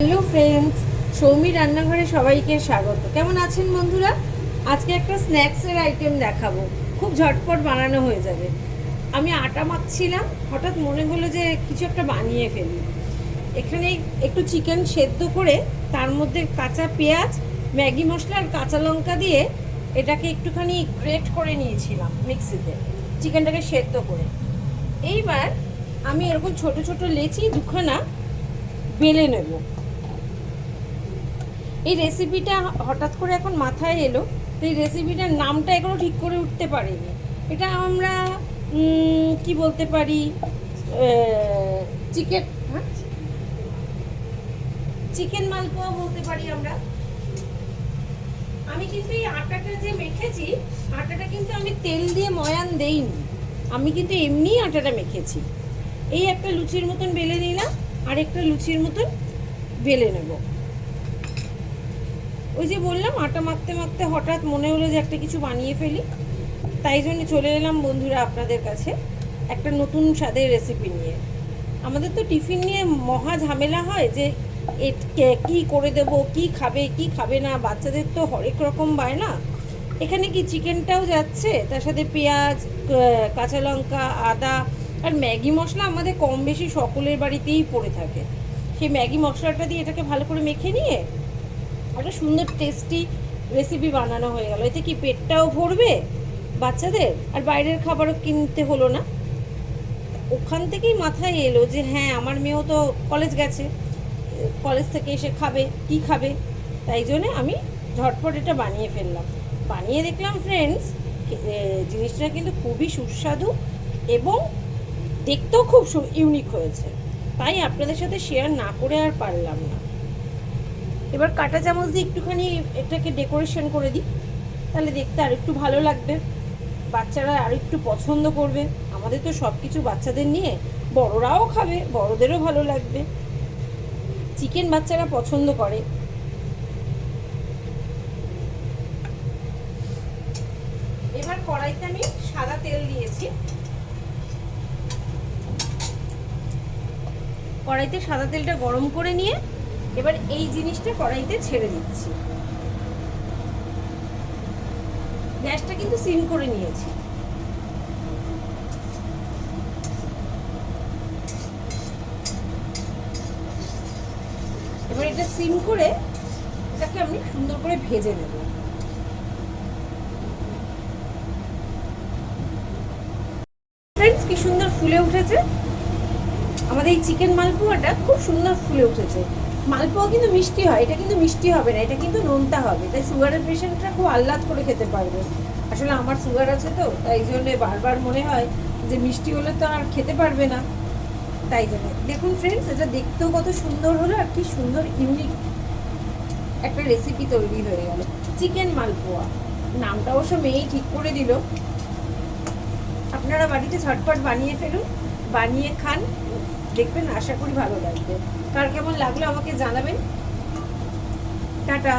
Hello friends, Soumi রান্নাঘরে সবাইকে স্বাগত। কেমন আছেন বন্ধুরা? আজকে একটা স্ন্যাক্সের আইটেম দেখাবো, খুব ঝটপট বানানো হয়ে যাবে। আমি আটা মাখছিলাম, হঠাৎ মনে হলো যে কিছু একটা বানিয়ে ফেলি। এখানে একটু চিকেন সেদ্ধ করে তার মধ্যে কাঁচা পেঁয়াজ, ম্যাগি মশলা আর কাঁচা লঙ্কা দিয়ে এটাকে একটুখানি গ্রেট করে নিয়েছিলাম মিক্সিতে, চিকেনটাকে সেদ্ধ করে। এইবার আমি এরকম ছোট ছোট লেচি দুখানা বেলে নেব। এই রেসিপিটা হঠাৎ করে এখন মাথায় এলো, তো এই রেসিপিটার নামটা এখনও ঠিক করে উঠতে পারিনি। এটা আমরা কি বলতে পারি, চিকেন, হ্যাঁ, চিকেন মালপোয়া বলতে পারি আমরা। আমি কিন্তু এই আটাটা যে মেখেছি, আটাটা কিন্তু আমি তেল দিয়ে ময়ান দেইনি, আমি কিন্তু এমনি আটাটা মেখেছি। এই একটা লুচির মতন বেলে নিলাম, আর একটা লুচির মতন বেলে নেব। ওই যে বললাম, আটা মাখতে মাখতে হঠাৎ মনে হলো যে একটা কিছু বানিয়ে ফেলি, তাই জন্য চলে এলাম বন্ধুরা আপনাদের কাছে একটা নতুন স্বাদের রেসিপি নিয়ে। আমাদের তো টিফিন নিয়ে মহা ঝামেলা হয় যে কী করে দেব, কি খাবে কি খাবে না, বাচ্চাদের তো হরেক রকম বায়না। এখানে কি চিকেনটাও যাচ্ছে, তার সাথে পেঁয়াজ, কাঁচা লঙ্কা, আদা আর ম্যাগি মশলা আমাদের কম বেশি সকলের বাড়িতেই পড়ে থাকে। সেই ম্যাগি মশলাটা দিয়ে এটাকে ভালো করে মেখে নিয়ে একটা সুন্দর টেস্টি রেসিপি বানানো হয়ে গেল। এতে কি পেটটাও ভরবে বাচ্চাদের, আর বাইরের খাবারও কিনতে হলো না। ওখান থেকেই মাথায় এলো যে হ্যাঁ, আমার মেয়েও তো কলেজ গেছে, কলেজ থেকে এসে খাবে, কি খাবে, তাই জন্যে আমি ঝটপট এটা বানিয়ে ফেললাম। বানিয়ে দেখলাম ফ্রেন্ডস, জিনিসটা কিন্তু খুবই সুস্বাদু এবং দেখতেও খুব ইউনিক হয়েছে, তাই আপনাদের সাথে শেয়ার না করে আর পারলাম না। এবার কাঁটা চামচ দিয়ে একটুখানি এটাকে ডেকোরেশন করে দিই, তাহলে দেখতে আর একটু ভালো লাগবে, বাচ্চারা আর একটু পছন্দ করবে। আমাদের তো সব কিছু বাচ্চাদের নিয়ে, বড়রাও খাবে, বড়দেরও ভালো লাগবে। চিকেন বাচ্চারা পছন্দ করে। এবার কড়াইতে আমি সাদা তেল দিয়েছি, কড়াইতে সাদা তেলটা গরম করে নিয়ে এবার এই জিনিসটা কড়াইতে ছেড়ে দিচ্ছি। গ্যাসটা কিন্তু সিম করে নিয়েছি। এবার এটা সিম করে এটাকে আমি সুন্দর করে ভেজে নেব। ফ্রেন্ডস, কি সুন্দর ফুলে উঠেছে আমাদের এই চিকেন মালপোয়াটা, খুব সুন্দর ফুলে উঠেছে। মালপোয়া কিন্তু মিষ্টি হয়, এটা কিন্তু মিষ্টি হবে না, এটা কিন্তু নোনতা হবে, তাই সুগারের পেশেন্টরা খুব আহ্লাদ করে খেতে পারবে। আসলে আমার সুগার আছে তো, তাই জন্য বারবার মনে হয় যে মিষ্টি হলে তো আর খেতে পারবে না, তাই জন্য। দেখুন ফ্রেন্ডস, এটা দেখতেও কত সুন্দর হলো, আর কি সুন্দর ইউনিক একটা রেসিপি তৈরি হয়ে গেল, চিকেন মালপোয়া। নামটা অবশ্য মেয়েই ঠিক করে দিল। আপনারা বাড়িতে ঝটপট বানিয়ে ফেলুন, বানিয়ে খান, দেখবেন আশা করি ভালো লাগবে। কার কেমন লাগলো আমাকে জানাবেন। টাটা।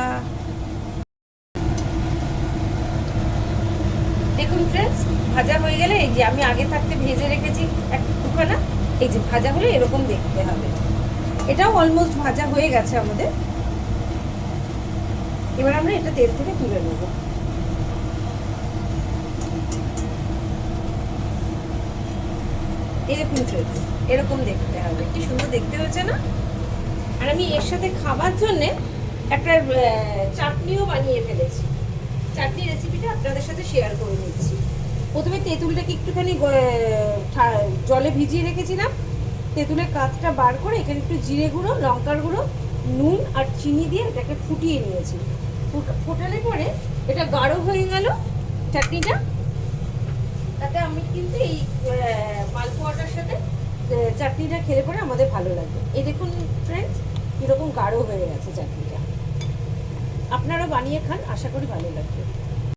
দেখুন ফ্রেন্ডস, ভাজা হয়ে গেলে, এই যে আমি আগে থাকতে ভেজে রেখেছি একটুখানা, এই যে ভাজা হলে এরকম দেখতে হবে। এটাও অলমোস্ট ভাজা হয়ে গেছে আমাদের। এবার আমরা এটা তেল থেকে তুলে নেব। এই দেখুন ফ্রেন্ডস, এরকম দেখতে হবে, কি সুন্দর দেখতে হয়েছে না? আর আমি এর সাথে খাবার জন্যে একটা চাটনিও বানিয়ে ফেলেছি। চাটনি রেসিপিটা আপনাদের সাথে শেয়ার করে নিচ্ছি। প্রথমে তেঁতুলটাকে একটুখানি জলে ভিজিয়ে রেখেছিলাম। তেঁতুলের কাঁচটা বার করে এখানে একটু জিরে গুঁড়ো, লঙ্কার গুঁড়ো, নুন আর চিনি দিয়ে এটাকে ফুটিয়ে নিয়েছি। ফোটালে পরে এটা গাঢ় হয়ে গেল চাটনিটা। তাতে আমি কিন্তু এই মালপোয়াটার সাথে চাটনিটা খেলে পরে আমাদের ভালো লাগবে। এই দেখুন ফ্রেন্ডস, এরকম গাঢ় হয়ে গেছে চাটনিটা। আপনারা বানিয়ে খান, আশা করি ভালো লাগবে।